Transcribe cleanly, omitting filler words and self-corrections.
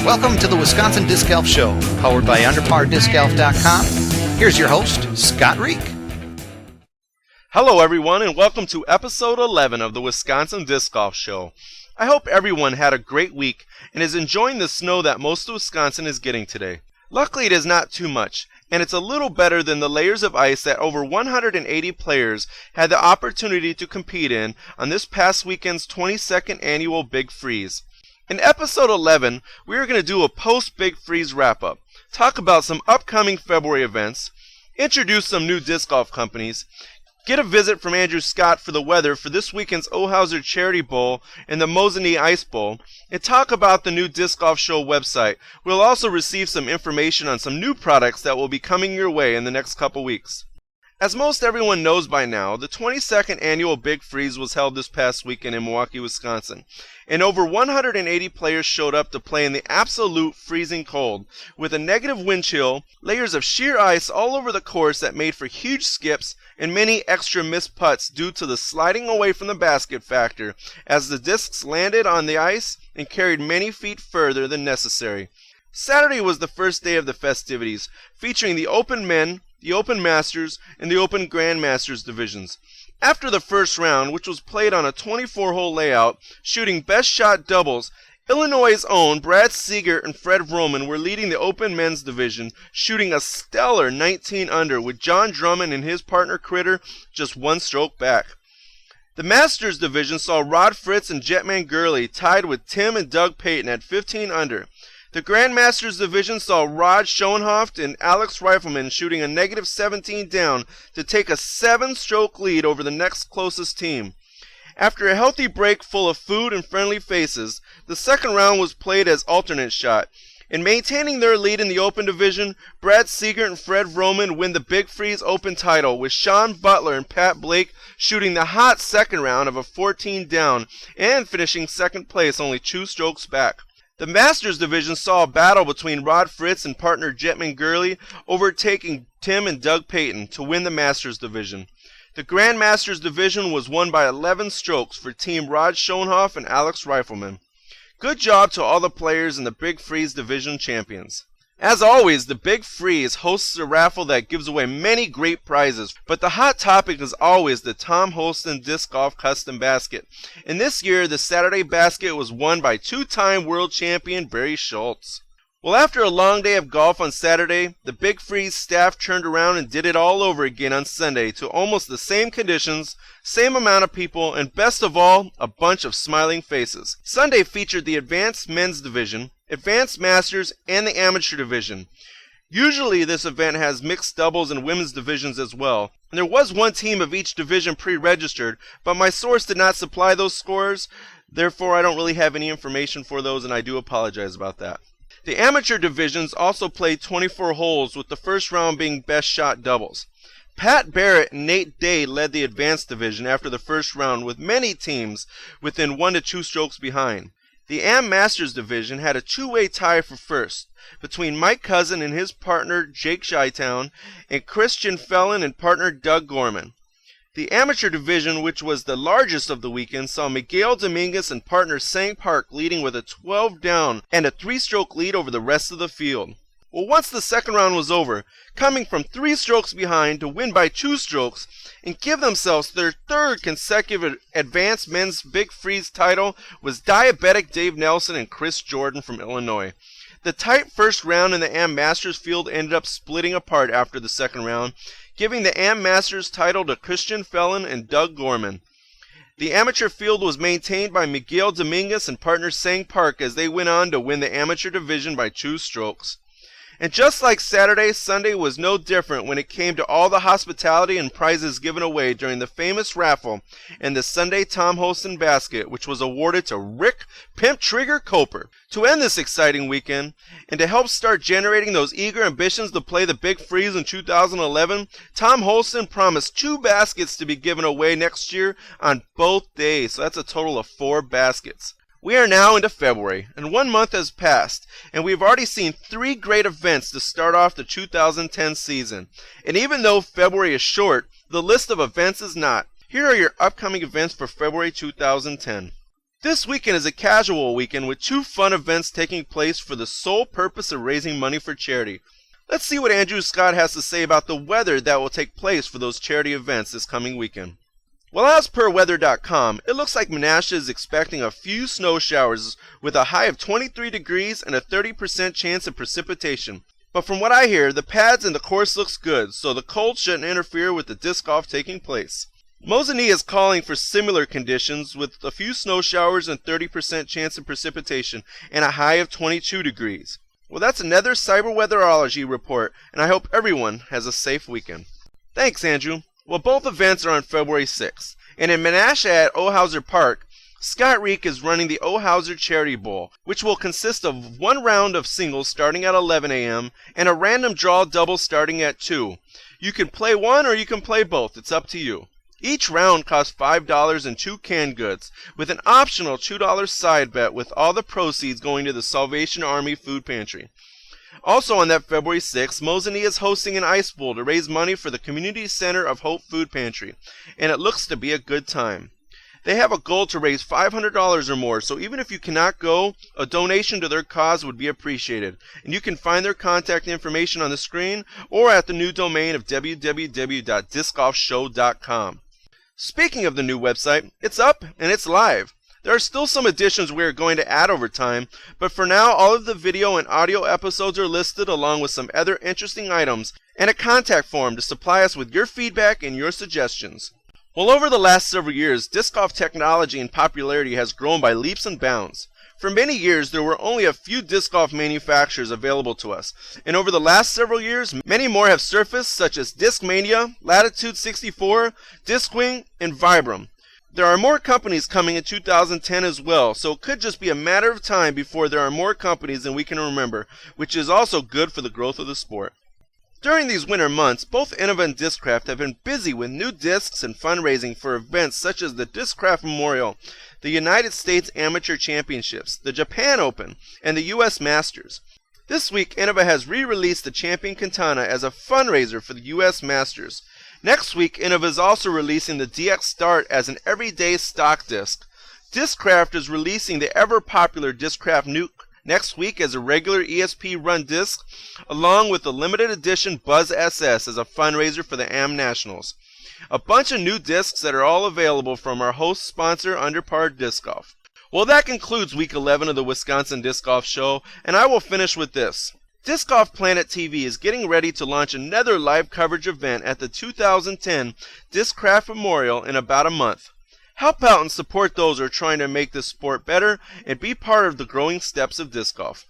Welcome to the Wisconsin Disc Golf Show, powered by UnderParDiscGolf.com. Here's your host, Scott Reek. Hello everyone, and welcome to episode 11 of the Wisconsin Disc Golf Show. I hope everyone had a great week and is enjoying the snow that most of Wisconsin is getting today. Luckily it is not too much, and it's a little better than the layers of ice that over 180 players had the opportunity to compete in on this past weekend's 22nd annual Big Freeze. In episode 11, we are going to do a post-Big Freeze wrap-up, talk about some upcoming February events, introduce some new disc golf companies, get a visit from Andrew Scott for the weather for this weekend's Ohauser Charity Bowl and the Mosinee Ice Bowl, and talk about the new Disc Golf Show website. We'll also receive some information on some new products that will be coming your way in the next couple weeks. As most everyone knows by now, the 22nd annual Big Freeze was held this past weekend in Milwaukee, Wisconsin, and over 180 players showed up to play in the absolute freezing cold, with a negative wind chill, layers of sheer ice all over the course that made for huge skips, and many extra missed putts due to the sliding away from the basket factor, as the discs landed on the ice and carried many feet further than necessary. Saturday was the first day of the festivities, featuring the Open Men, the Open Masters, and the Open Grandmasters divisions. After the first round, which was played on a 24-hole layout, shooting best shot doubles, Illinois' own Brad Siegert and Fred Vroman were leading the Open Men's division, shooting a stellar 19 under, with John Drummond and his partner Critter just one stroke back. The Masters division saw Rod Fritz and Jetman Gurley tied with Tim and Doug Payton at 15 under. The Grandmasters division saw Rod Schoenhoft and Alex Rifleman shooting a negative 17 down to take a 7-stroke lead over the next closest team. After a healthy break full of food and friendly faces, the second round was played as alternate shot. In maintaining their lead in the Open division, Brad Siegert and Fred Vroman win the Big Freeze Open title, with Sean Butler and Pat Blake shooting the hot second round of a 14 down and finishing second place only 2 strokes back. The Masters division saw a battle between Rod Fritz and partner Jetman Gurley, overtaking Tim and Doug Payton to win the Masters division. The Grandmasters division was won by 11 strokes for Team Rod Schoenhoff and Alex Rifleman. Good job to all the players in the Big Freeze division champions. As always, the Big Freeze hosts a raffle that gives away many great prizes, but the hot topic is always the Tom Holston Disc Golf Custom Basket. And this year, the Saturday basket was won by two-time world champion Barry Schultz. Well, after a long day of golf on Saturday, the Big Freeze staff turned around and did it all over again on Sunday to almost the same conditions, same amount of people, and best of all, a bunch of smiling faces. Sunday featured the Advanced Men's Division, Advanced Masters, and the Amateur Division. Usually this event has mixed doubles and women's divisions as well. And there was one team of each division pre-registered, but my source did not supply those scores, therefore I don't really have any information for those, and I do apologize about that. The amateur divisions also played 24 holes, with the first round being best shot doubles. Pat Barrett and Nate Day led the advanced division after the first round, with many teams within 1 to 2 strokes behind. The Am Masters division had a two-way tie for first between Mike Cousin and his partner Jake Shytown and Christian Fellon and partner Doug Gorman. The amateur division, which was the largest of the weekend, saw Miguel Dominguez and partner Sang Park leading with a 12 down and a 3-stroke lead over the rest of the field. Well, once the second round was over, coming from 3 strokes behind to win by 2 strokes and give themselves their third consecutive Advanced Men's Big Freeze title was Diabetic Dave Nelson and Chris Jordan from Illinois. The tight first round in the Am Masters field ended up splitting apart after the second round, giving the Am Masters title to Christian Fellon and Doug Gorman. The amateur field was maintained by Miguel Dominguez and partner Sang Park as they went on to win the amateur division by 2 strokes. And just like Saturday, Sunday was no different when it came to all the hospitality and prizes given away during the famous raffle and the Sunday Tom Holston basket, which was awarded to Rick Pimp Trigger Coper. To end this exciting weekend, and to help start generating those eager ambitions to play the Big Freeze in 2011, Tom Holston promised 2 baskets to be given away next year on both days, so that's a total of 4 baskets. We are now into February, and 1 month has passed, and we've already seen 3 great events to start off the 2010 season. And even though February is short, the list of events is not. Here are your upcoming events for February 2010. This weekend is a casual weekend with 2 fun events taking place for the sole purpose of raising money for charity. Let's see what Andrew Scott has to say about the weather that will take place for those charity events this coming weekend. Well, as per weather.com, it looks like Menasha is expecting a few snow showers with a high of 23 degrees and a 30% chance of precipitation. But from what I hear, the pads and the course looks good, so the cold shouldn't interfere with the disc golf taking place. Mosinee is calling for similar conditions with a few snow showers and 30% chance of precipitation and a high of 22 degrees. Well, that's another cyber weatherology report, and I hope everyone has a safe weekend. Thanks, Andrew. Well, both events are on February 6th, and in Menasha at Ohauser Park, Scott Reek is running the Ohauser Charity Bowl, which will consist of 1 round of singles starting at 11 a.m. and a random draw double starting at 2. You can play one or you can play both. It's up to you. Each round costs $5 and 2 canned goods, with an optional $2 side bet with all the proceeds going to the Salvation Army Food Pantry. Also on that February 6th, Mosinee is hosting an ice bowl to raise money for the Community Center of Hope Food Pantry, and it looks to be a good time. They have a goal to raise $500 or more, so even if you cannot go, a donation to their cause would be appreciated, and you can find their contact information on the screen or at the new domain of www.discgolfshow.com. Speaking of the new website, it's up and it's live. There are still some additions we are going to add over time, but for now all of the video and audio episodes are listed along with some other interesting items and a contact form to supply us with your feedback and your suggestions. Well, over the last several years, disc golf technology and popularity has grown by leaps and bounds. For many years, there were only a few disc golf manufacturers available to us, and over the last several years, many more have surfaced, such as Discmania, Latitude 64, Discwing, and Vibram. There are more companies coming in 2010 as well, so it could just be a matter of time before there are more companies than we can remember, which is also good for the growth of the sport. During these winter months, both Innova and Discraft have been busy with new discs and fundraising for events such as the Discraft Memorial, the United States Amateur Championships, the Japan Open, and the U.S. Masters. This week, Innova has re-released the Champion Katana as a fundraiser for the U.S. Masters. Next week, Innova is also releasing the DX Start as an everyday stock disc. Discraft is releasing the ever-popular Discraft Nuke next week as a regular ESP run disc, along with the limited edition Buzz SS as a fundraiser for the AM Nationals. A bunch of new discs that are all available from our host sponsor, Under Par Disc Golf. Well, that concludes week 11 of the Wisconsin Disc Golf Show, and I will finish with this. Disc Golf Planet TV is getting ready to launch another live coverage event at the 2010 Discraft Memorial in about a month. Help out and support those who are trying to make this sport better and be part of the growing steps of disc golf.